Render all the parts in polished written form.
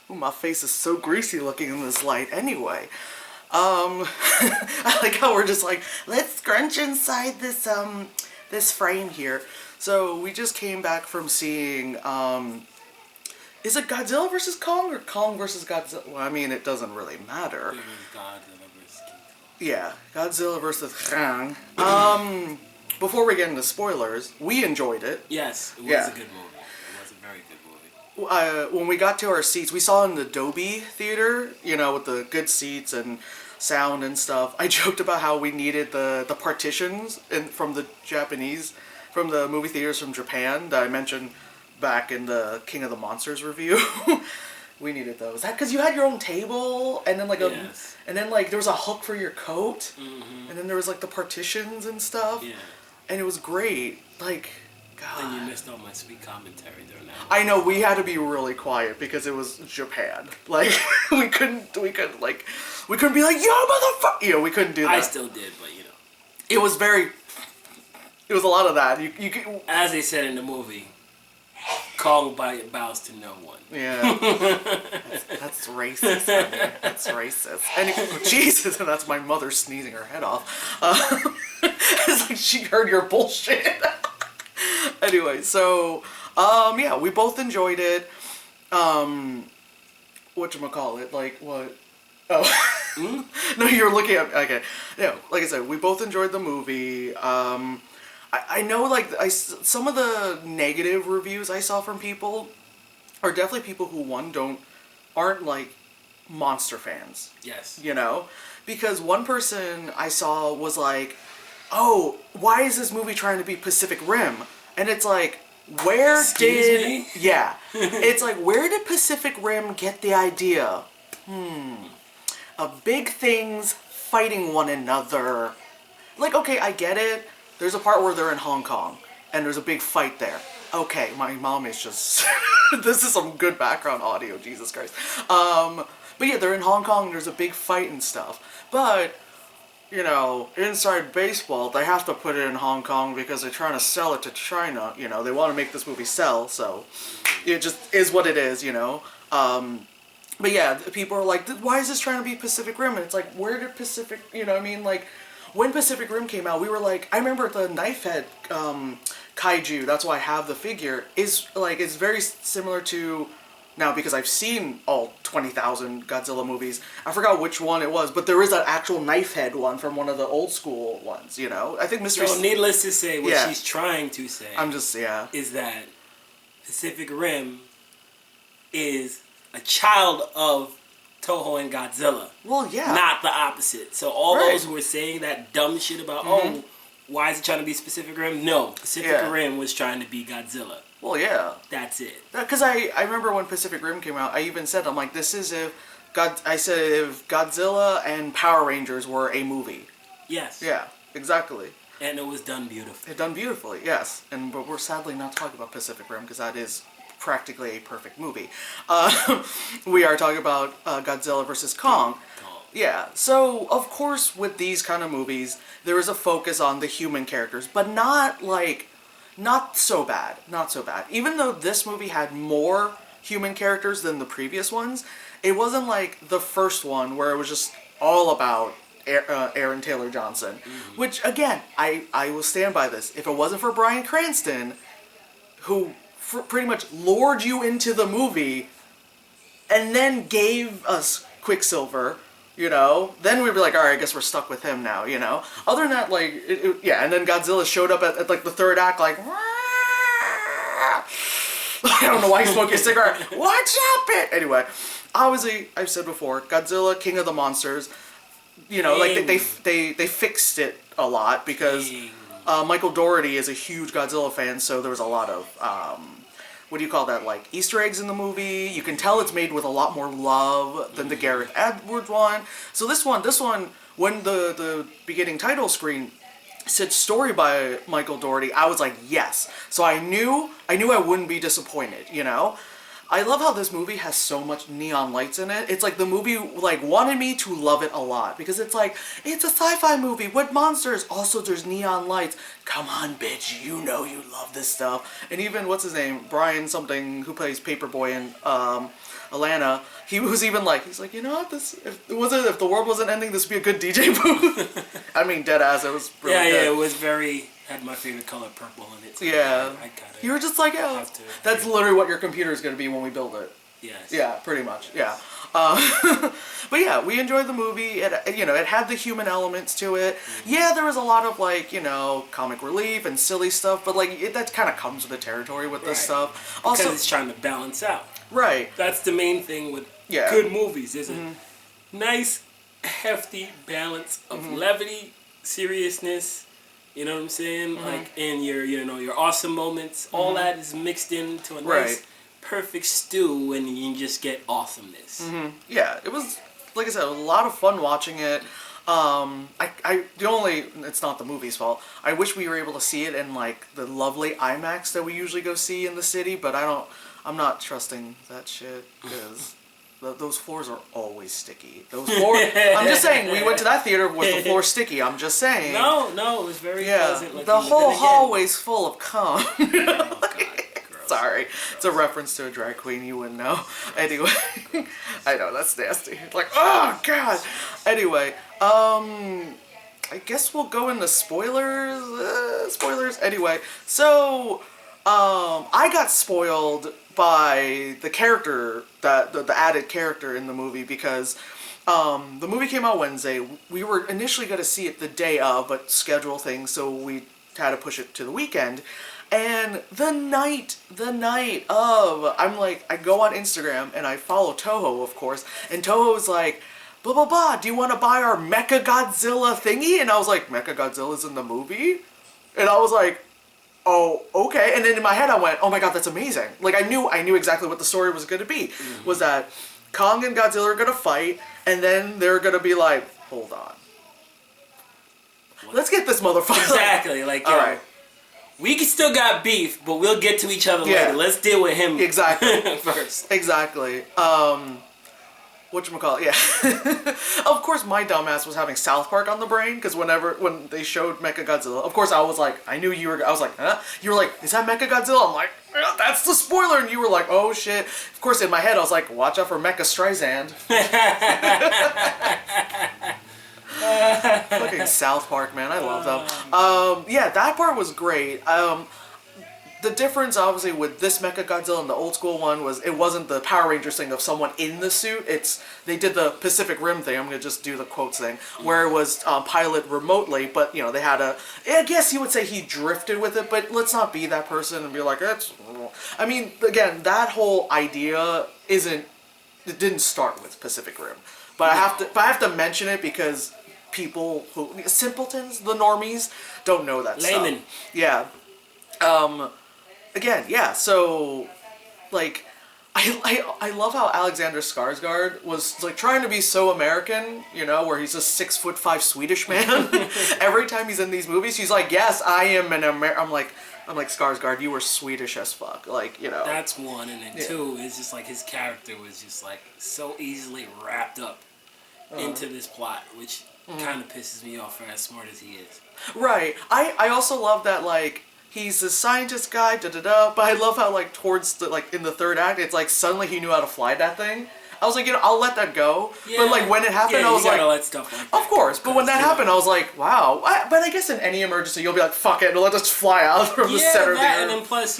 Ooh, my face is so greasy looking in this light. Anyway, I like how we're just like, let's scrunch inside this frame here. So we just came back from seeing, is it Godzilla versus Kong or Kong versus Godzilla? Well, I mean, it doesn't really matter. It was Godzilla versus King Kong. Yeah, Godzilla versus Kong. Before we get into spoilers, we enjoyed it. Yes, it was a good movie. It was a very good movie. When we got to our seats, we saw in the Dolby theater, you know, with the good seats and sound and stuff. I joked about how we needed the partitions from the Japanese, from the movie theaters from Japan that I mentioned back in the King of the Monsters review. We needed those. That because you had your own table, and then like there was a hook for your coat, and then there was like the partitions and stuff. Yeah. And it was great. Like, God. And you missed all my sweet commentary during that. I know, we had to be really quiet because it was Japan. Like, we couldn't be like, yo, motherfucker! You know, we couldn't do that. I still did, but you know. It was a lot of that. You could, as they said in the movie, Kong bows to no one. Yeah. That's racist. I mean, that's racist. And Jesus, and that's my mother sneezing her head off. It's like she heard your bullshit. Anyway, so, yeah, we both enjoyed it. Whatchamacallit, like, what? Oh. No, you're looking at, okay. Yeah, like I said, we both enjoyed the movie. I know, like, some of the negative reviews I saw from people are definitely people who, aren't, like, monster fans. Yes. You know? Because one person I saw was like, oh, why is this movie trying to be Pacific Rim? And it's like, Excuse me? Yeah. It's like, where did Pacific Rim get the idea? Of big things fighting one another. Like, okay, I get it. There's a part where they're in Hong Kong, and there's a big fight there. Okay, my mom is just... This is some good background audio, Jesus Christ. But yeah, they're in Hong Kong, there's a big fight and stuff. But, you know, inside baseball, they have to put it in Hong Kong because they're trying to sell it to China. You know, they want to make this movie sell, so it just is what it is, you know. But yeah, people are like, why is this trying to be Pacific Rim? And it's like, where did Pacific, you know what I mean? Like, when Pacific Rim came out, we were like, I remember the knife head kaiju, that's why I have the figure, is like, it's very similar to, now because I've seen all 20,000 Godzilla movies, I forgot which one it was, but there is that actual knife head one from one of the old school ones, you know? I think Mystery... So needless to say, what she's trying to say is that Pacific Rim is a child of Toho and Godzilla. Well, yeah. Not the opposite. So all those who were saying that dumb shit about, oh, why is it trying to be Pacific Rim? No, Pacific Rim was trying to be Godzilla. Well, yeah. That's it. Because I remember when Pacific Rim came out, I even said, I'm like, this is if Godzilla and Power Rangers were a movie. Yes. Yeah, exactly. And it was done beautifully. It done beautifully, yes. But we're sadly not talking about Pacific Rim because that is practically a perfect movie. We are talking about Godzilla versus Kong. Yeah, so of course with these kind of movies, there is a focus on the human characters, but not so bad. Not so bad. Even though this movie had more human characters than the previous ones, it wasn't like the first one where it was just all about Aaron Taylor Johnson. Which, again, I will stand by this. If it wasn't for Bryan Cranston, who pretty much lured you into the movie and then gave us Quicksilver, you know, then we'd be like, alright, I guess we're stuck with him now, you know? Other than that, like, yeah, and then Godzilla showed up at like, the third act, like, I don't know why he's smoking a cigarette. Watch out, bitch! Anyway, obviously, I've said before, Godzilla, King of the Monsters, you know, like, they fixed it a lot because Michael Dougherty is a huge Godzilla fan, so there was a lot of, what do you call that, like, Easter eggs in the movie. You can tell it's made with a lot more love than the Gareth Edwards one. So this one, when the beginning title screen said story by Michael Dougherty, I was like, yes. So I knew I wouldn't be disappointed, you know? I love how this movie has so much neon lights in it. It's like the movie, like, wanted me to love it a lot. Because it's like, it's a sci-fi movie with monsters. Also, there's neon lights. Come on, bitch. You know you love this stuff. And even, what's his name? Brian something, who plays Paperboy in Atlanta, he was even like, he's like, you know what, if the world wasn't ending, this would be a good DJ booth. I mean, dead ass, it was really good. Yeah, it was had my favorite color, purple in it. So yeah. I gotta, you were just like, yeah, that's literally what your computer is going to be when we build it. Yes. Yeah, pretty much, yeah. But yeah, we enjoyed the movie. It had the human elements to it. Mm-hmm. Yeah, there was a lot of like, comic relief and silly stuff, but like that kind of comes with the territory with this stuff. Also, because it's trying to balance out. Right. That's the main thing with good movies, is a nice, hefty balance of levity, seriousness. You know what I'm saying? Like, and your awesome moments. All that is mixed into a nice, perfect stew, and you just get awesomeness. Yeah, it was, like I said, a lot of fun watching it. It's not the movie's fault. I wish we were able to see it in like the lovely IMAX that we usually go see in the city, but I'm not trusting that shit because those floors are always sticky. Those floors. I'm just saying, we went to that theater with the floor sticky. I'm just saying. No, it was very pleasant. Looking, the whole hallway's full of cum. Oh, God. Sorry, it's a reference to a drag queen, you wouldn't know. Anyway, I know, that's nasty. Like, oh, God. Anyway, I guess we'll go into spoilers. Anyway, so, I got spoiled by the character, the added character in the movie, because the movie came out Wednesday. We were initially going to see it the day of, but schedule things, so we had to push it to the weekend. And the night of, I'm like, I go on Instagram and I follow Toho, of course, and Toho's like, blah, blah, blah, do you want to buy our Mecha Godzilla thingy? And I was like, Mecha Godzilla's in the movie? And I was like, oh, okay. And then in my head I went, oh my God, that's amazing. Like, I knew exactly what the story was going to be, was that Kong and Godzilla are going to fight, and then they're going to be like, hold on. Let's get this motherfucker. Exactly, like, all right. We still got beef, but we'll get to each other later. Let's deal with him first. Exactly. Whatchamacallit, yeah. Of course, my dumbass was having South Park on the brain, because when they showed Mechagodzilla, of course I was like, I was like, huh? You were like, is that Mechagodzilla? I'm like, yeah, that's the spoiler, and you were like, oh shit. Of course, in my head, I was like, watch out for Mecha Streisand. Fucking South Park, man, I love them. Yeah, that part was great. The difference, obviously, with this Mechagodzilla and the old school one was it wasn't the Power Rangers thing of someone in the suit. They did the Pacific Rim thing. I'm gonna just do the quotes thing, where it was piloted remotely, but they had I guess you would say he drifted with it, but let's not be that person and be like, I mean, again, that whole idea it didn't start with Pacific Rim, but I have to mention it because people simpletons, the normies, don't know that Layman. stuff. Yeah. Again, yeah, so, like, I love how Alexander Skarsgård was, like, trying to be so American, where he's a 6'5" Swedish man. Every time he's in these movies, he's like, yes, I am an American. I'm like, Skarsgård, you were Swedish as fuck, like, That's one, and then two, it's just like his character was just, like, so easily wrapped up into this plot, which kind of pisses me off for as smart as he is. Right. I also love that, like, he's a scientist guy, but I love how, like, towards in the third act, it's like suddenly he knew how to fly that thing. I was like, I'll let that go. Yeah. But, like, when it happened, I was like, let stuff like that. Of course, but when that happened, I was like, wow. But I guess in any emergency, you'll be like, fuck it, let us fly out from the center of the earth. And then plus,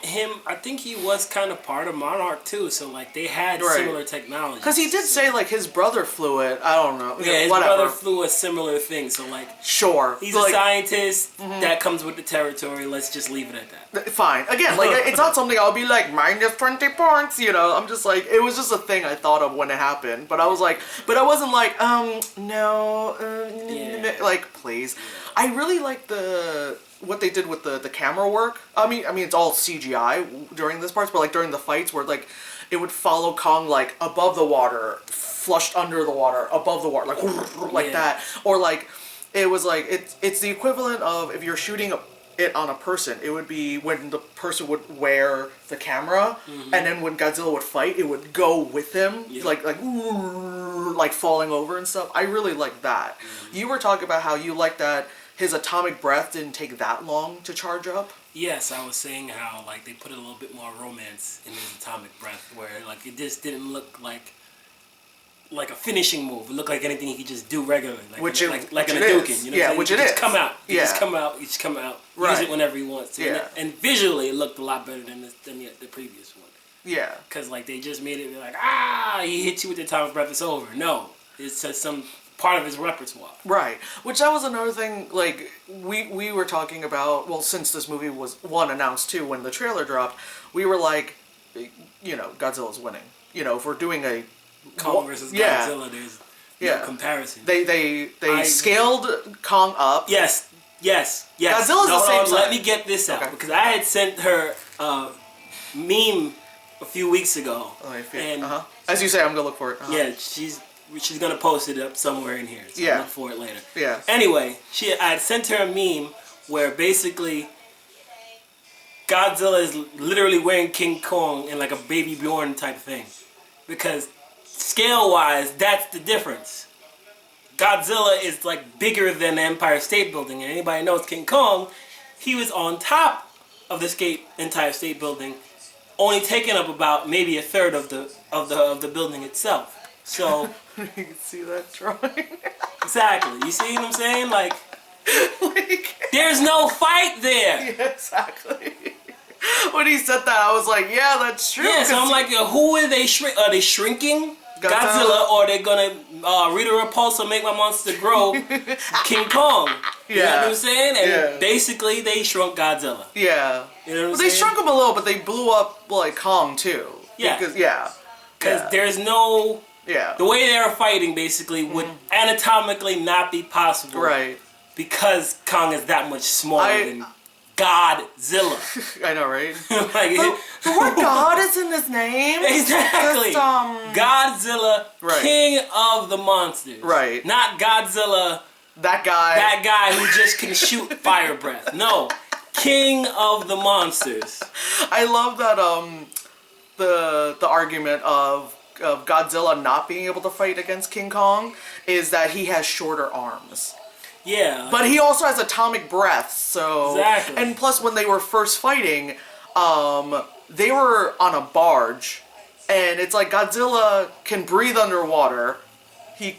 him, I think he was kind of part of Monarch too, so like they had similar technology. Because he did say like his brother flew it. I don't know. Yeah, his brother flew a similar thing. So like, sure, he's a scientist that comes with the territory. Let's just leave it at that. Fine. Again, like it's not something I'll be like minus 20 points. I'm just like it was just a thing I thought of when it happened. But I was like, I wasn't like no, like please. I really like what they did with the camera work. I mean it's all CGI during this parts, but like during the fights where like it would follow Kong like above the water, flushed under the water, above the water, like that, or like it was like it's the equivalent of if you're shooting it on a person, it would be when the person would wear the camera, and then when Godzilla would fight, it would go with him, like falling over and stuff. I really like that. You were talking about how you like that his atomic breath didn't take that long to charge up. Yes, I was saying how like they put a little bit more romance in his atomic breath, where like it just didn't look like a finishing move. It looked like anything he could just do regularly, like which an it Hadouken. You know, yeah, what which he it just is. come out. He Yeah. just come out. He just come out. Right. Use it whenever he wants to. Yeah. And visually, it looked a lot better than the previous one. Yeah. Because like they just made it like he hit you with the atomic breath. It's over. No, it's just some part of his repertoire. Right. Which that was another thing, like, we were talking about, well, since this movie was, one, announced, two, when the trailer dropped, we were like, you know, Godzilla's winning. You know, if we're doing a... Kong versus Godzilla, there's no comparison. They scaled Kong up. Yes. Godzilla's the same size. Let me get this out. Okay. Because I had sent her meme a few weeks ago. And as you say, I'm going to look for it. Yeah, she's gonna post it up somewhere in here. So look for it later. Yeah. Anyway, I sent her a meme where basically Godzilla is literally wearing King Kong in like a Baby Bjorn type thing, because scale-wise, that's the difference. Godzilla is like bigger than the Empire State Building, and anybody knows King Kong, he was on top of the Empire State Building, only taking up about maybe a third of the building itself. So you can see that drawing. Exactly. You see what I'm saying? Like there's no fight there. Yeah, exactly. When he said that, I was like, yeah, that's true. Yeah, so I'm like, who are they Are they shrinking Godzilla, or are they gonna read a repulsor, make my monster grow King Kong? You know what I'm saying? And basically, they shrunk Godzilla. Yeah. You know what I'm saying? They shrunk him a little, but they blew up like Kong too. Yeah. Because there's no... Yeah. The way they are fighting basically would anatomically not be possible. Right. Because Kong is that much smaller than Godzilla. I know, right? Like, the word God is in his name. Exactly. Godzilla, king of the monsters. Right. Not Godzilla. That guy who just can shoot fire breath. No. King of the monsters. I love that the argument of Godzilla not being able to fight against King Kong is that he has shorter arms. Yeah. But he also has atomic breath, so... Exactly. And plus, when they were first fighting, they were on a barge, and it's like Godzilla can breathe underwater. He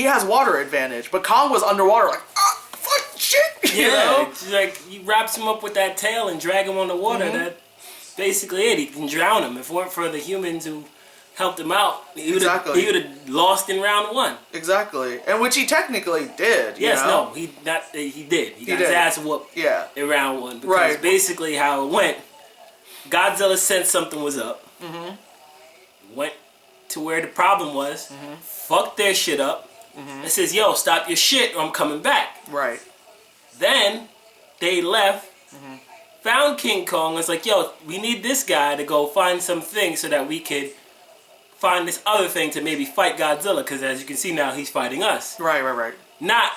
has water advantage, but Kong was underwater like, fuck, shit! You know? It's like, he wraps him up with that tail and drag him on the water. That's basically it. He can drown him. If it weren't for the humans who helped him out, he would have lost in round one. Exactly, and which he technically did. Yes, you know? no, he did. He got his ass whooped. Yeah. In round one, because basically how it went, Godzilla sensed something was up. Went to where the problem was. Fucked their shit up. And says, "Yo, stop your shit, or I'm coming back." Right. Then they left. Found King Kong. It's like, "Yo, we need this guy to go find something so that we could find this other thing to maybe fight Godzilla," because as you can see now, he's fighting us. Right. Not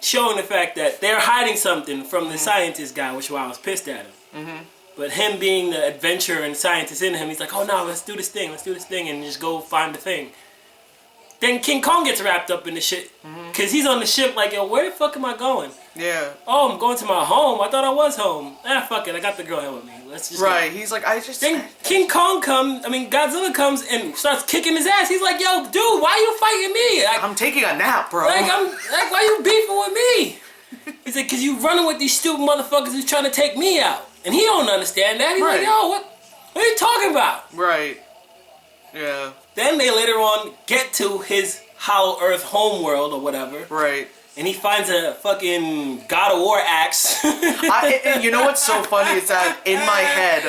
showing the fact that they're hiding something from the scientist guy, which is why I was pissed at him. But him being the adventurer and scientist in him, he's like, "Oh no, let's do this thing, and just go find the thing." Then King Kong gets wrapped up in the shit, because he's on the ship like, "Yo, where the fuck am I going?" Yeah. "Oh, I'm going to my home. I thought I was home. Fuck it, I got the girl here with me. Let's just go." He's like, Then Godzilla comes and starts kicking his ass. He's like, "Yo, dude, why you fighting me? Like, I'm taking a nap, bro. Why you beefing with me?" He's like, "Cause you running with these stupid motherfuckers who's trying to take me out." And he don't understand that. He's like, "Yo, what are you talking about?" Right. Yeah. Then they later on get to his Hollow Earth homeworld or whatever. Right. And he finds a fucking God of War axe. And you know what's so funny is that in my head,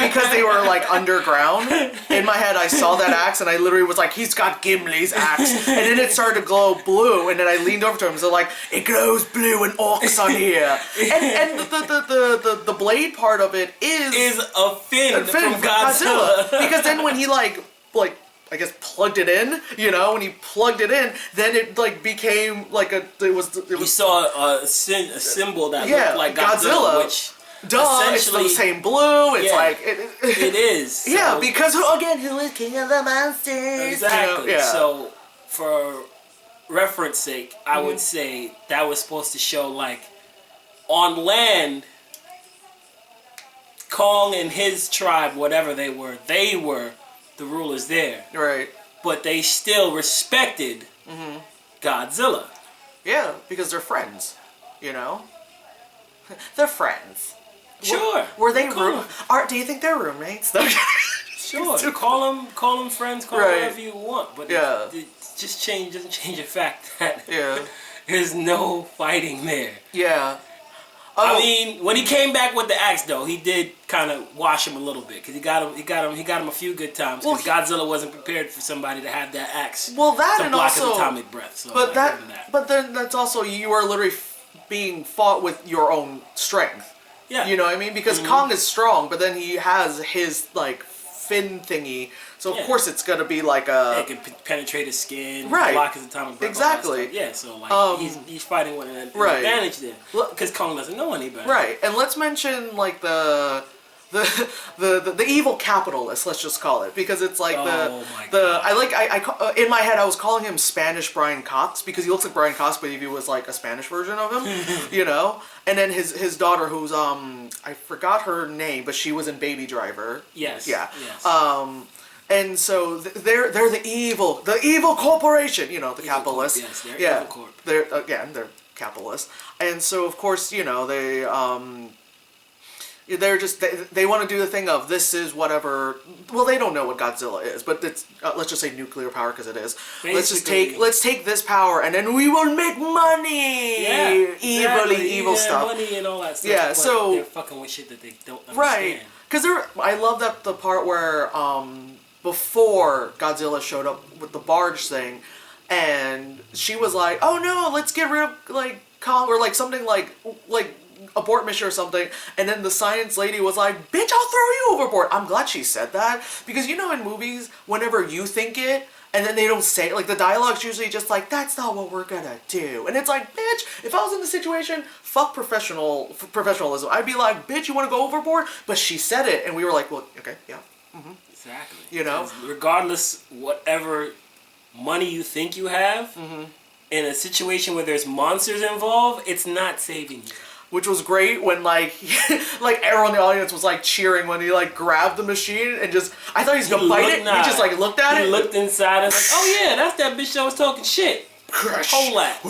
because they were like underground, in my head I saw that axe and I literally was like, he's got Gimli's axe. And then it started to glow blue and then I leaned over to him, so like, it glows blue and orcs on here. And the blade part of it is a fin from Godzilla. Because then when he like I guess plugged it in, you know, when he plugged it in, then it like became like you saw a symbol that looked like Godzilla, which it's the same blue, it's like it is. So, yeah, because who is king of the monsters? Exactly. You know, So for reference sake, I would say that was supposed to show like on land Kong and his tribe, whatever they were the rulers there. Right. But they still respected Godzilla. Yeah, because they're friends, you know? They're friends. Sure. Were they cool. do you think they're roommates? Sure. Call them friends, call them whatever you want, but it just doesn't change the fact that there's no fighting there. Yeah. I mean, when he came back with the axe, though, he did kind of wash him a little bit because he got him a few good times. Because Godzilla wasn't prepared for somebody to have that axe. Well, that to and block also his atomic breath. So but then that's also you are literally being fought with your own strength. Yeah. You know what I mean? Because Kong is strong, but then he has his like fin thingy. So of course it's gonna be like a. It can penetrate his skin, right? Block his atomic breath. Exactly. Yeah. So like he's fighting with an advantage there because Kong doesn't know any better. Right. And let's mention like the evil capitalist. Let's just call it because it's like in my head I was calling him Spanish Brian Cox because he looks like Brian Cox, but if he was like a Spanish version of him, you know. And then his daughter, who's I forgot her name, but she was in Baby Driver. Yes. Yeah. Yes. And so they're the evil corporation, you know, the evil capitalists. Corp, yes, they're evil corp. They're capitalists, and so of course, you know, they're just they want to do the thing of this is whatever. Well, they don't know what Godzilla is, but it's let's just say nuclear power because it is. Basically, let's take this power and then we will make money. Yeah, evil stuff. Money and all that stuff. Yeah, but so they're fucking with shit that they don't understand. Right, because I love that the part where before Godzilla showed up with the barge thing, and she was like, "Oh no, let's get rid of like Kong," or like something like abort mission or something, and then the science lady was like, "Bitch, I'll throw you overboard." I'm glad she said that because you know in movies, whenever you think it, and then they don't say it, like the dialogue's usually just like, "That's not what we're gonna do," and it's like, bitch, if I was in the situation, fuck professionalism. I'd be like, "Bitch, you want to go overboard?" But she said it, and we were like, "Well, okay, yeah." Mm-hmm. Exactly. You know? Regardless, whatever money you think you have, in a situation where there's monsters involved, it's not saving you. Which was great when like everyone in the audience was like cheering when he like grabbed the machine and just I thought he was gonna fight it. He just like looked at it. He looked inside and like, oh yeah, that's that bitch that was talking shit. Crush. Whole lot.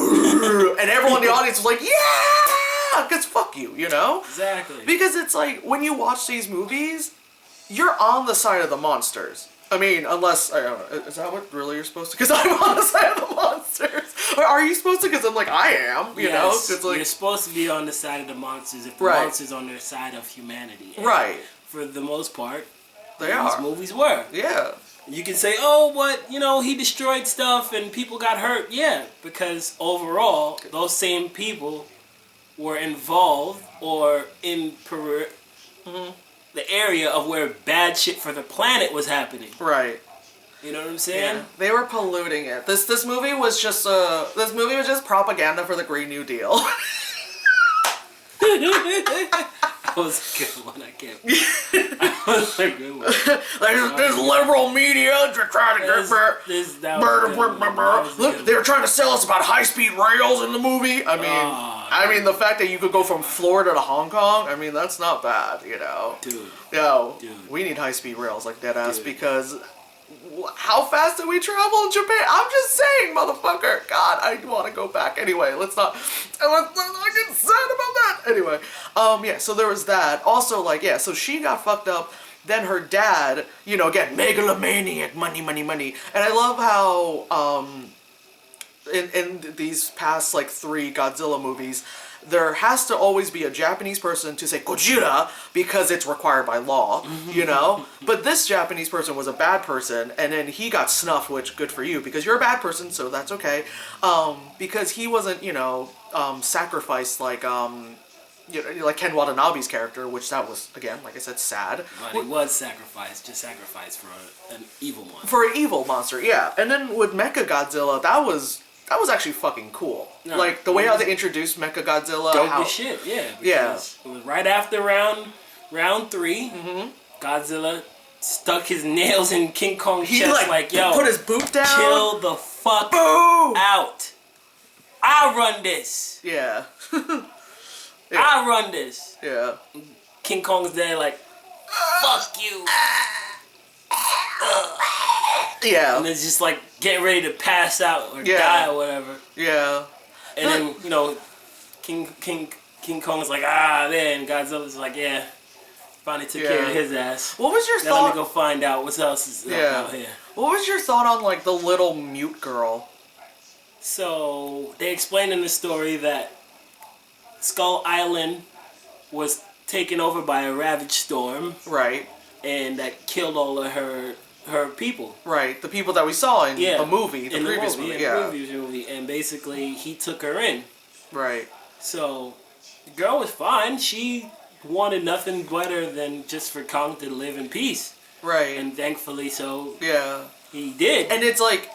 And everyone in the audience was like, yeah, because fuck you, you know? Exactly. Because it's like when you watch these movies, you're on the side of the monsters. I mean, unless, I don't know, is that what really you're supposed to? Because I'm on the side of the monsters. Or are you supposed to? Because I'm like, I am, you know? It's like, you're supposed to be on the side of the monsters if the monsters on their side of humanity. And right. For the most part, these movies were. Yeah. You can say, oh, but, you know, he destroyed stuff and people got hurt. Yeah, because overall, those same people were involved or in the area of where bad shit for the planet was happening. Right. You know what I'm saying? Yeah. They were polluting it. This movie was just propaganda for the Green New Deal. That was a good one. I can't. That was a good one. There's liberal media trying to look. They were trying to sell us about high-speed rails in the movie. I mean, the fact that you could go from Florida to Hong Kong. I mean, that's not bad, you know. Dude. No, we need high-speed rails like deadass because. How fast did we travel in Japan? I'm just saying, motherfucker. God, I want to go back. Anyway, let's not get sad about that. Anyway, yeah, so there was that. Also, like, yeah, so she got fucked up. Then her dad, you know, again, megalomaniac, money. And I love how, in these past, like, 3 Godzilla movies, there has to always be a Japanese person to say Godzilla because it's required by law, you know? But this Japanese person was a bad person, and then he got snuffed, which good for you, because you're a bad person, so that's okay. Because he wasn't, you know, sacrificed like, you know, like Ken Watanabe's character, which that was, again, like I said, sad. But he was sacrificed for an evil monster. For an evil monster, yeah. And then with Mechagodzilla, that was actually fucking cool. No, like, the way how they introduced Mechagodzilla. Dope as shit, yeah. Yeah. It was right after round 3. Godzilla stuck his nails in King Kong's chest like, yo. Put his boot down. Chill the fuck out. I run this. Yeah. I run this. Yeah. King Kong's there like, fuck you. Yeah. And it's just like getting ready to pass out or die or whatever. Yeah. And then, you know, King Kong's like, then Godzilla's like, yeah, finally took care of his ass. What was your now thought? Let me go find out what else is out here. What was your thought on like the little mute girl? So they explained in the story that Skull Island was taken over by a ravaged storm. Right. And that killed all of her people. Right. The people that we saw in the movie, the previous movie. The previous movie. And basically he took her in. Right. So the girl was fine. She wanted nothing better than just for Kong to live in peace. Right. And thankfully so he did. And it's like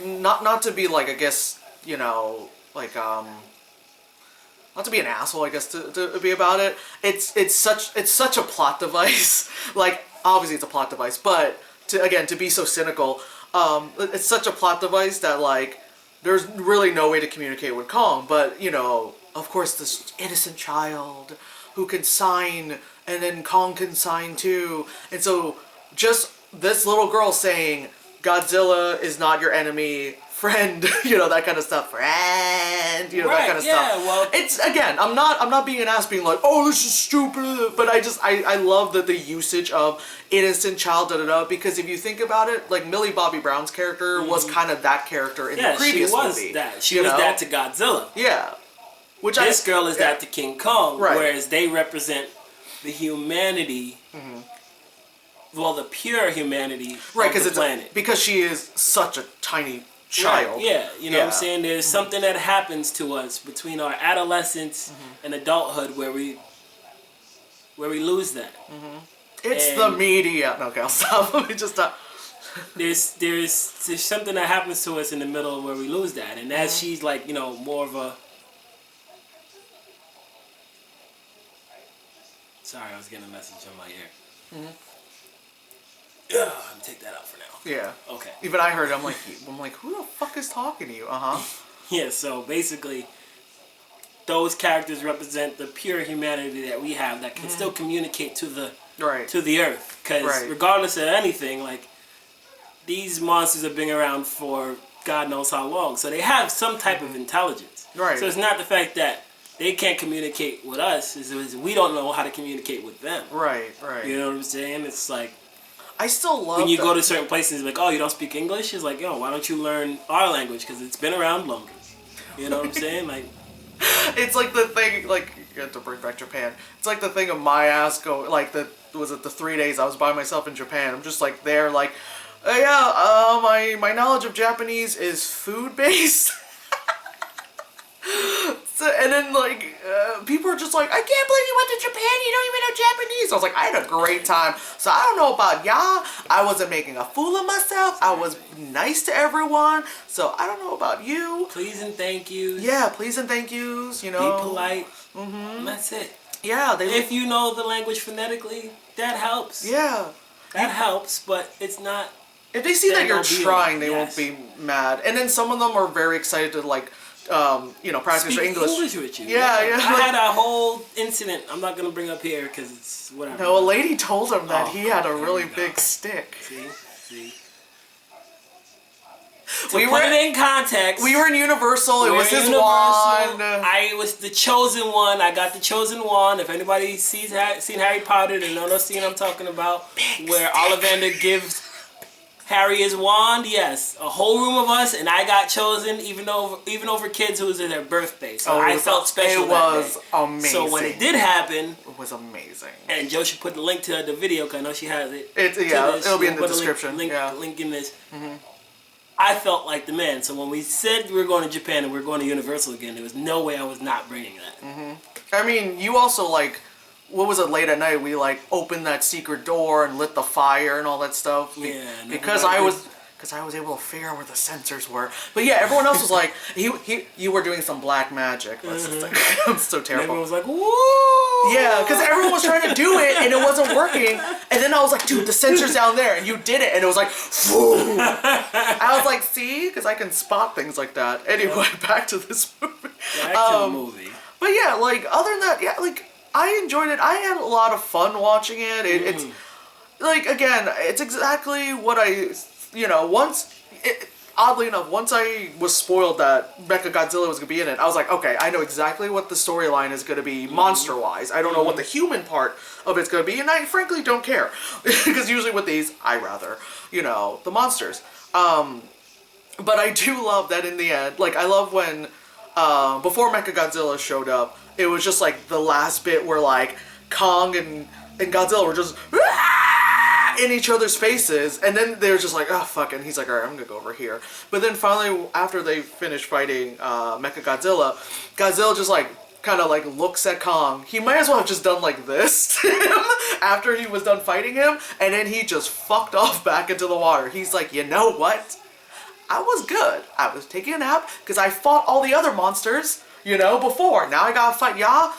not to be like, I guess, you know, like not to be an asshole, I guess, to be about it. It's such a plot device. Like, obviously it's a plot device, but to be so cynical, it's such a plot device that like there's really no way to communicate with Kong. But you know, of course, this innocent child who can sign, and then Kong can sign too, and so just this little girl saying Godzilla is not your enemy, friend, you know, that kind of stuff, friend, you know, that kind of stuff. Well, it's, again, I'm not being an ass being like, oh, this is stupid, but I love that the usage of innocent child, because if you think about it, like Millie Bobby Brown's character was kind of that character in the previous movie. She was that to Godzilla. Yeah. Which this girl is that to King Kong, whereas they represent the humanity, well, the pure humanity of the planet. Because she is such a tiny child. Right, yeah, you know what I'm saying? There's something that happens to us between our adolescence and adulthood where we lose that. It's the media. No, okay, I'll stop. Let me just stop. There's something that happens to us in the middle where we lose that, and as she's like, you know, more of a. Sorry, I was getting a message on my ear. Yeah, I'm take that out for now. Yeah. Okay. Even I heard it, I'm like, who the fuck is talking to you? Yeah, so basically, those characters represent the pure humanity that we have that can still communicate to the earth. Because regardless of anything, like, these monsters have been around for God knows how long. So they have some type of intelligence. Right. So it's not the fact that they can't communicate with us, it's we don't know how to communicate with them. Right. You know what I'm saying? It's like, I still love when you go to certain places, like, oh, you don't speak English? It's like, yo, why don't you learn our language? Because it's been around longer. You know what I'm saying? Like, it's like the thing, like, you have to bring back Japan. It's like the thing of my ass go, like, the 3 days I was by myself in Japan. I'm just like there, like, my knowledge of Japanese is food based. So, and then, like, people are just like, I can't believe you went to Japan, you don't even know Japanese. I was like, I had a great time. So I don't know about y'all. I wasn't making a fool of myself. I was nice to everyone. So I don't know about you. Please and thank yous. Yeah, please and thank yous, you know. Be polite. And that's it. Yeah. If you know the language phonetically, that helps. Yeah. That helps, but it's not. If they see that you're trying, they won't be mad. And then some of them are very excited to, like, you know, practice Speak English with you. Yeah. I had a whole incident. I'm not gonna bring up here because it's whatever. No, a lady told him that he had a really big stick. See. We put it in context. We were in Universal. It was his wand. I was the chosen one. I got the chosen wand. If anybody seen Harry Potter, they know the scene I'm talking about, where Ollivander gives Harry his wand. Yes, a whole room of us, and I got chosen, even over kids who was in their birthday. So I felt special. It was amazing. So when it did happen, it was amazing. And Joe should put the link to the video because I know she has it. It'll be in the description. Link in this. I felt like the man. So when we said we were going to Japan and we were going to Universal again, there was no way I was not bringing that. I mean, you also, like, what was it, late at night, we, like, opened that secret door and lit the fire and all that stuff. Yeah. Because I was able to figure out where the sensors were. But yeah, everyone else was like, you were doing some black magic. That's just like, I'm so terrible. Everyone was like, whoa! Yeah, because everyone was trying to do it and it wasn't working. And then I was like, dude, the sensor's down there. And you did it. And it was like, whoo! I was like, see? Because I can spot things like that. Anyway, back to this movie. Back to the movie. But yeah, like, other than that, yeah, like, I enjoyed it. I had a lot of fun watching it. It's like, again, it's exactly what oddly enough, once I was spoiled that Mechagodzilla was going to be in it, I was like, okay, I know exactly what the storyline is going to be monster-wise. I don't know what the human part of it's going to be, and I frankly don't care. Because usually with these, I rather, the monsters. But I do love that in the end, like, I love when, before Mechagodzilla showed up, it was just, like, the last bit where, like, Kong and Godzilla were just in each other's faces, and then they were just like, oh, fuck it. And he's like, alright, I'm gonna go over here. But then finally, after they finished fighting Mechagodzilla, Godzilla just, like, kind of, like, looks at Kong. He might as well have just done, like, this to him after he was done fighting him, and then he just fucked off back into the water. He's like, you know what? I was good. I was taking a nap, because I fought all the other monsters, before. Now I gotta fight y'all.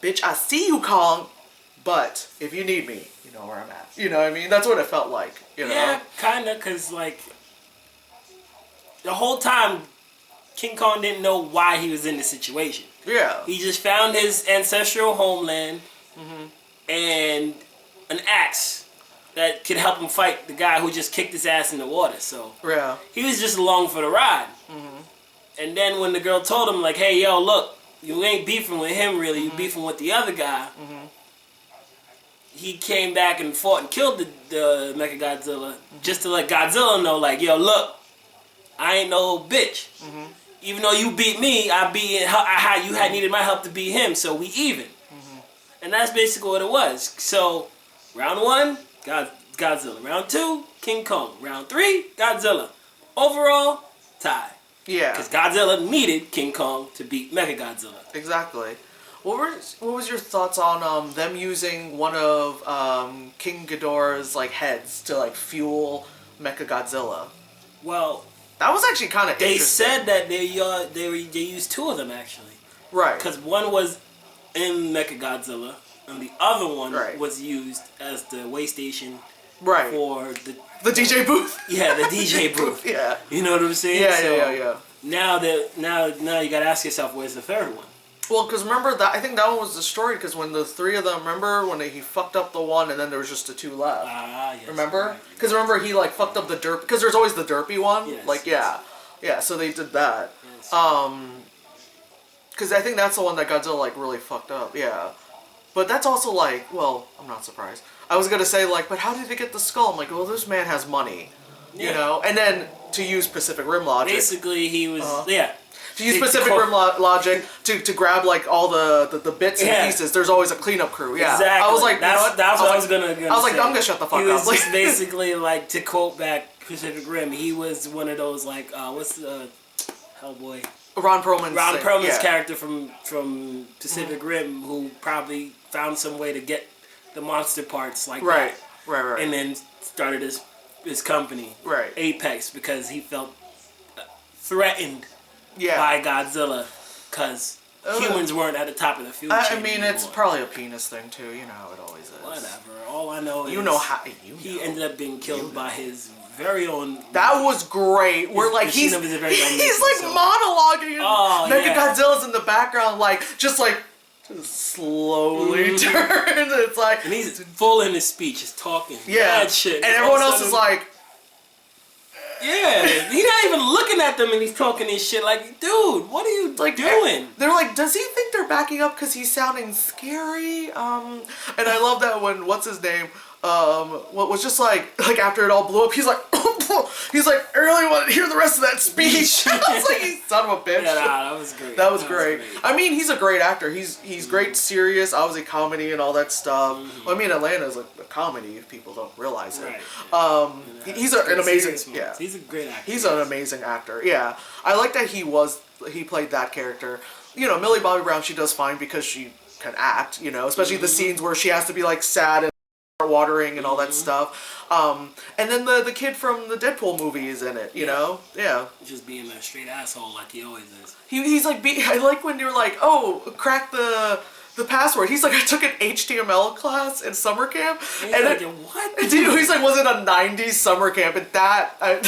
Bitch, I see you, Kong, but if you need me, you know where I'm at. You know what I mean? That's what it felt like, Yeah, kinda, because, like, the whole time, King Kong didn't know why he was in the situation. Yeah. He just found his ancestral homeland and an axe that could help him fight the guy who just kicked his ass in the water. So Yeah. he was just along for the ride. And then when the girl told him, like, hey, yo, look, you ain't beefing with him, really. You beefing with the other guy. He came back and fought and killed the Mechagodzilla just to let Godzilla know, like, yo, look, I ain't no bitch. Even though you beat me, you had needed my help to beat him, so we even. And that's basically what it was. So, round 1, Godzilla. Round 2, King Kong. Round 3, Godzilla. Overall, tie. Yeah. Because Godzilla needed King Kong to beat Mechagodzilla. Exactly. What was your thoughts on them using one of King Ghidorah's, like, heads to, like, fuel Mechagodzilla? Well, that was actually kind of interesting. They said that they used 2 of them, actually. Right. Because one was in Mechagodzilla, and the other one was used as the way station for the DJ booth. Yeah, the DJ booth. Yeah. You know what I'm saying? Yeah. Now you gotta ask yourself, where's the third one? Well, because remember that I think that one was destroyed because when the 3 of them, remember when he fucked up the one and then there was just the 2 left. Yes. Remember? Because remember he like fucked up the derp because there's always the derpy one. Yes. Like yeah. So they did that. Yes. Because I think that's the one that Godzilla like really fucked up. Yeah. But that's also like, well, I'm not surprised. I was gonna say like, but how did he get the skull? I'm like, well, this man has money, you know. And then to use Pacific Rim logic. Basically, he was To use Pacific Rim logic to grab like all the bits and pieces. There's always a cleanup crew. Yeah. Exactly. I was like, that's what I was gonna I was like, say. I'm gonna shut the fuck he up. was just basically like, to quote back Pacific Rim, he was one of those like what's Hellboy. Ron Perlman's character from Pacific Rim, who probably found some way to get the monster parts like that. Right. And then started his company, Apex, because he felt threatened by Godzilla, because humans weren't at the top of the food chain I mean, anymore. it's probably a penis thing too. You know how it always is. Whatever. All I know is he ended up being killed by his very own. That was great. We're like he's like monologuing. Mechagodzilla's in the background, like just slowly turns. It's like, and he's full in his speech, he's talking. Yeah, shit. And everyone else is like. Yeah, he's not even looking at them and he's talking his shit like, dude, what are you doing? They're like, does he think they're backing up because he's sounding scary? And I love that when, what's his name, what was just like after it all blew up, he's like, I really want to hear the rest of that speech. I was like, you son of a bitch. Yeah, that was great. That was great. I mean, he's a great actor. He's great, serious, obviously comedy and all that stuff. Well, I mean, Atlanta's a comedy if people don't realize it. He's an amazing, he's a great actor. He's an amazing actor. Yeah, I like that he played that character. You know, Millie Bobby Brown, she does fine because she can act. You know, especially the scenes where she has to be like sad and watering and all that stuff. And then the kid from the Deadpool movie is in it. You know, just being a straight asshole like he always is. He's like, I like when you're like, oh, crack the password. He's like, I took an HTML class in summer camp. And like, what? Dude, he's like, was it a 90s summer camp? And I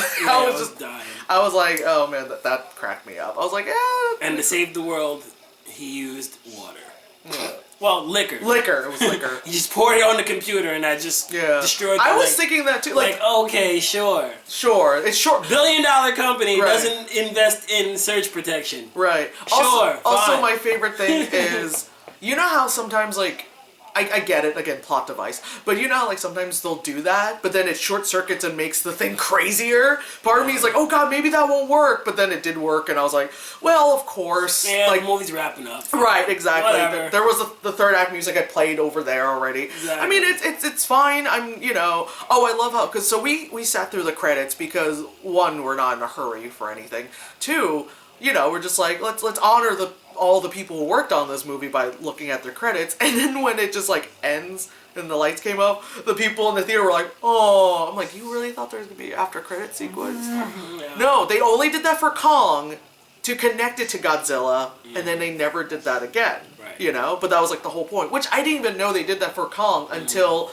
was just dying. I was like, oh man, that cracked me up. I was like, yeah. And to save the world, he used water. Yeah. Well, liquor. Liquor. It was liquor. You just poured it on the computer and that just destroyed. I was thinking that too. Like, okay, sure. Sure, it's short. $1 billion company doesn't invest in surge protection. Right. Sure. Also, my favorite thing is, you know how sometimes like. I get it, again, plot device. But you know how, like, sometimes they'll do that, but then it short circuits and makes the thing crazier? Part of me is like, oh god, maybe that won't work, but then it did work, and I was like, well, of course. Yeah, like, the movie's wrapping up. Right, exactly. Whatever. There was the third act music I played over there already. Exactly. I mean, it's fine. I'm, you know, I love how, because so we sat through the credits because, one, we're not in a hurry for anything. Two, you know, we're just like, let's honor all the people who worked on this movie by looking at their credits, and then when it just like ends and the lights came up, the people in the theater were like, oh, I'm like, you really thought there was gonna be an after credit sequence? Yeah. No, they only did that for Kong to connect it to Godzilla, and then they never did that again. Right. You know, but that was like the whole point, which I didn't even know they did that for Kong until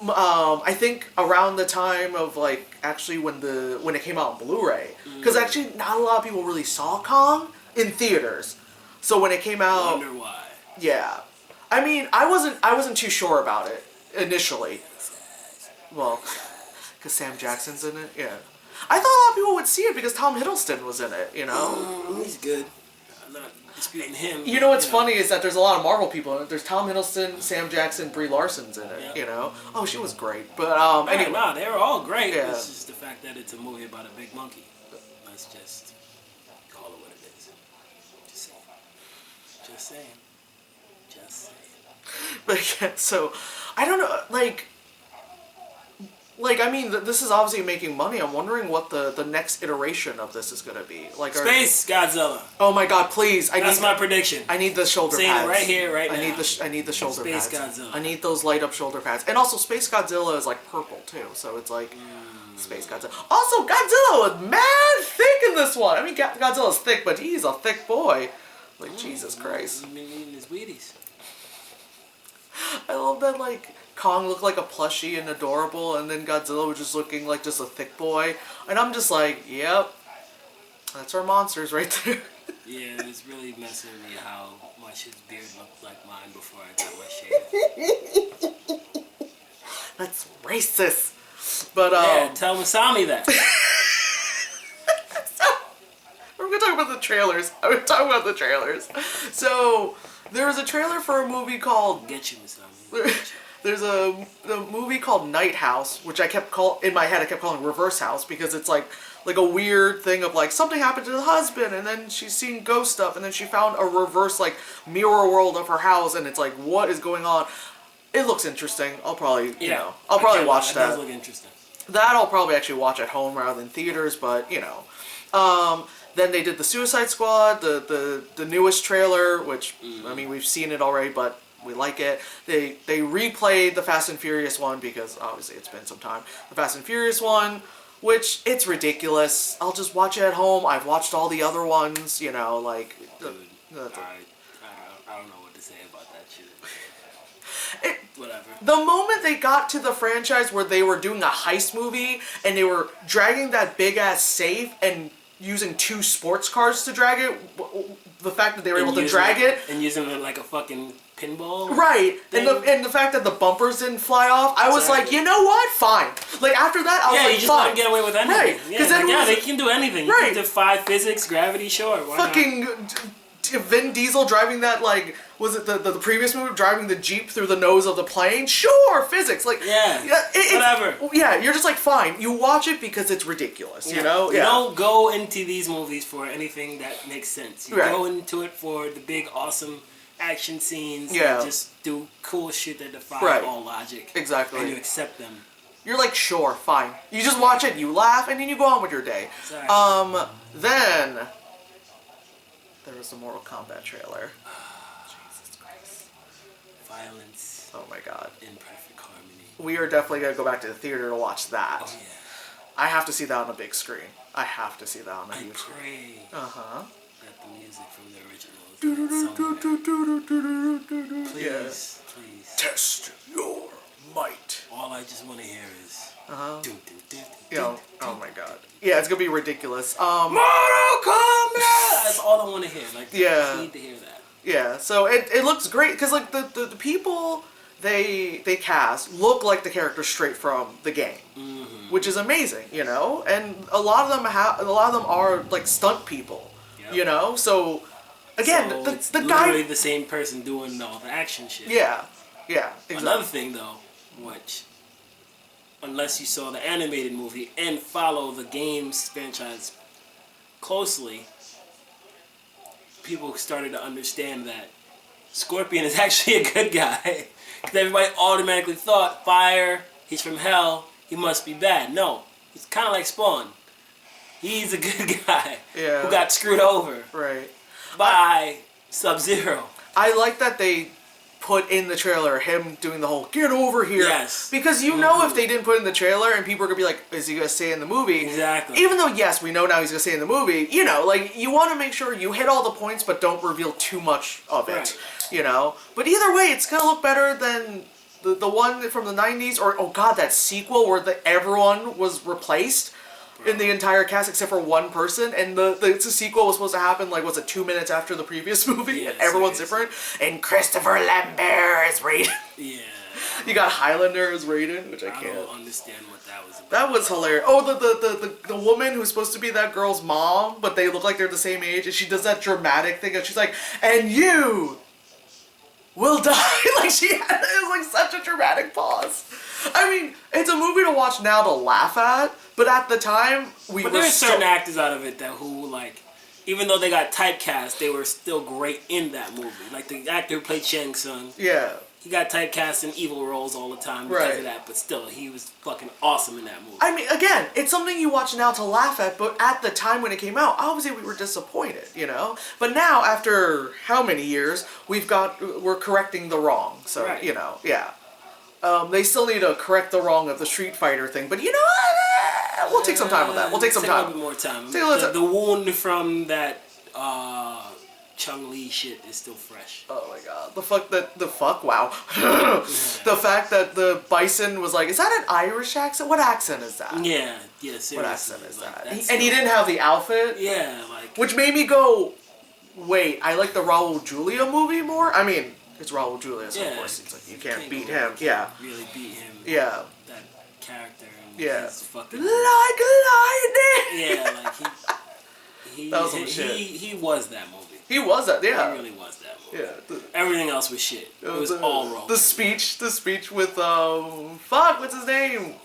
I think around the time of like actually when it came out on Blu-ray, because actually not a lot of people really saw Kong in theaters. So when it came out, Wonder why. yeah, I mean, I wasn't too sure about it initially. Well, because Sam Jackson's in it, yeah. I thought a lot of people would see it because Tom Hiddleston was in it, you know. He's good. I'm not disputing him. You know what's funny is that there's a lot of Marvel people in it. There's Tom Hiddleston, Sam Jackson, Brie Larson's in it. Yeah. You know. Oh, she was great. But anyway, no, they were all great. Yeah. It's just the fact that it's a movie about a big monkey. Let's just call it what it is. Just saying. Just saying. Just saying. But yeah, so I don't know, like I mean, this is obviously making money. I'm wondering what the next iteration of this is gonna be. Like Space Godzilla. Oh my God! Please, That's my prediction. I need the shoulder Saying pads. it right here, right now. I need the shoulder Space pads. Godzilla. I need those light up shoulder pads. And also, Space Godzilla is like purple too, so it's like Space Godzilla. Also, Godzilla was mad thick in this one. I mean, Godzilla's thick, but he's a thick boy. Like Jesus Christ. He's been eating his Wheaties. I love that, like, Kong looked like a plushie and adorable, and then Godzilla was just looking like just a thick boy. And I'm just like, yep, that's our monsters right there. Yeah, it's really messing with me how much his beard looked like mine before I got my shave. That's racist. But, yeah, tell Masami that. We're going to talk about the trailers. I'm going to talk about the trailers. So, there was a trailer for a movie called... Get you, Masami. There's a movie called Night House, which I kept in my head I kept calling Reverse House, because it's like a weird thing of like something happened to the husband, and then she's seeing ghost stuff, and then she found a reverse like mirror world of her house, and it's like, what is going on? It looks interesting. I'll probably I'll probably watch that. That does look interesting. That I'll probably actually watch at home rather than theaters, but you know. Then they did the Suicide Squad, the newest trailer, which I mean we've seen it already, but we like it. They replayed the Fast and Furious one because obviously it's been some time. The Fast and Furious one, which it's ridiculous. I'll just watch it at home. I've watched all the other ones, you know, like. Dude, I don't know what to say about that shit. Whatever. The moment they got to the franchise where they were doing a heist movie and they were dragging that big ass safe and using 2 sports cars to drag it, the fact that they were able to drag it and using it like a fucking pinball, right? Thing. And the fact that the bumpers didn't fly off, I was like, you know what? Fine. Like after that, I was like, you just fine. let them get away with anything. Right? Yeah, they can do anything. Right. You can defy physics, gravity, sure. Why fucking not? Vin Diesel driving that, like, was it the previous movie, driving the Jeep through the nose of the plane? Sure, physics, like, whatever. Yeah, you're just like, fine. You watch it because it's ridiculous, you know? You don't go into these movies for anything that makes sense. You go into it for the big, awesome action scenes. Yeah. And just do cool shit that defy all logic. Exactly. And you accept them. You're like, sure, fine. You just watch it, you laugh, and then you go on with your day. Exactly. Then there was the Mortal Kombat trailer. Jesus Christ. Violence. Oh my God. In perfect harmony. We are definitely going to go back to the theater to watch that. Oh, yeah. I have to see that on a big screen. I have to see that on a huge screen. Pray Uh-huh. that the music from the original is Please. Test your might. All I just want to hear is... Oh my God. Yeah, it's going to be ridiculous. Mortal Kombat! That's all I want to hear. Like, I just need to hear that. Yeah, so it looks great because like the people they cast look like the characters straight from the game, which is amazing, you know. And a lot of them are like stunt people, you know. So again, So it's the literally guy, the same person doing all the action shit. yeah, exactly. Another thing though, which unless you saw the animated movie and follow the games franchise closely, people started to understand that Scorpion is actually a good guy. Because everybody automatically thought, fire, he's from hell, he must be bad. No, he's kind of like Spawn. He's a good guy who got screwed over by Sub-Zero. I like that they put in the trailer him doing the whole "get over here." Yes. Because you know if they didn't put it in the trailer and people are gonna be like, "Is he gonna stay in the movie?" Exactly. Even though yes, we know now he's gonna stay in the movie. You know, like you want to make sure you hit all the points, but don't reveal too much of it. Right. You know. But either way, it's gonna look better than the one from the '90s, or oh god, that sequel where everyone was replaced. In the entire cast except for one person, and the sequel was supposed to happen like 2 minutes after the previous movie, Yeah, and everyone's different. And Christopher Lambert is Raiden. Yeah. You got Highlander as Raiden, which I can't. don't understand what that was about. That was hilarious. Oh, the woman who's supposed to be that girl's mom, but they look like they're the same age, and she does that dramatic thing, and she's like, "And you will die." Like it was like such a dramatic pause. I mean, it's a movie to watch now to laugh at, but at the time But there's certain actors out of it that who like, even though they got typecast, they were still great in that movie. Like the actor who played Shang Tsung. Yeah. He got typecast in evil roles all the time because of that, but still, he was fucking awesome in that movie. I mean, again, it's something you watch now to laugh at, but at the time when it came out, obviously we were disappointed, you know? But now, after how many years, we're correcting the wrong, so, you know, yeah. They still need to correct the wrong of the Street Fighter thing, but you know what? We'll take some time with that. We'll take some time. A little bit more time. Take a little time. The wound from that Chung-Li shit is still fresh. Oh my god. The fuck, wow. The fact that the Bison was like, is that an Irish accent? What accent is that? Yeah, seriously. What accent is that? Like, And he didn't have the outfit? Yeah, like... Which made me go, wait, I like the Raul Julia movie more? I mean, it's Raul Julia, so of course it's like, you can't beat him. Yeah. Really beat him. Yeah. That character. And Yeah. his fucking... Like lightning! Yeah, like he... That was some shit. He was that movie. He was that, yeah. He really was that movie. Yeah. Everything else was shit. It was all wrong. The speech with, what's his name?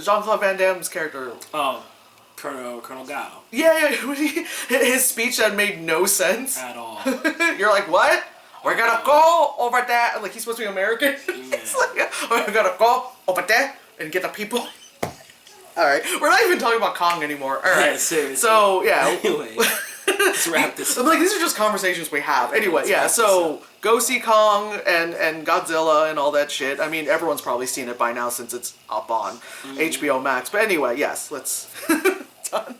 Jean-Claude Van Damme's character. Oh, Colonel Gao. Yeah, his speech that made no sense. At all. You're like, what? We're gonna go over there. Like, he's supposed to be American. Yeah. It's like, we're gonna go over there and get the people. Alright, we're not even talking about Kong anymore. Alright, Yeah, seriously. so, yeah. Anyway, let's wrap this up. Like, these are just conversations we have. Anyway, yeah, so go see Kong and Godzilla and all that shit. I mean, everyone's probably seen it by now since it's up on HBO Max. But anyway, yes, let's... done.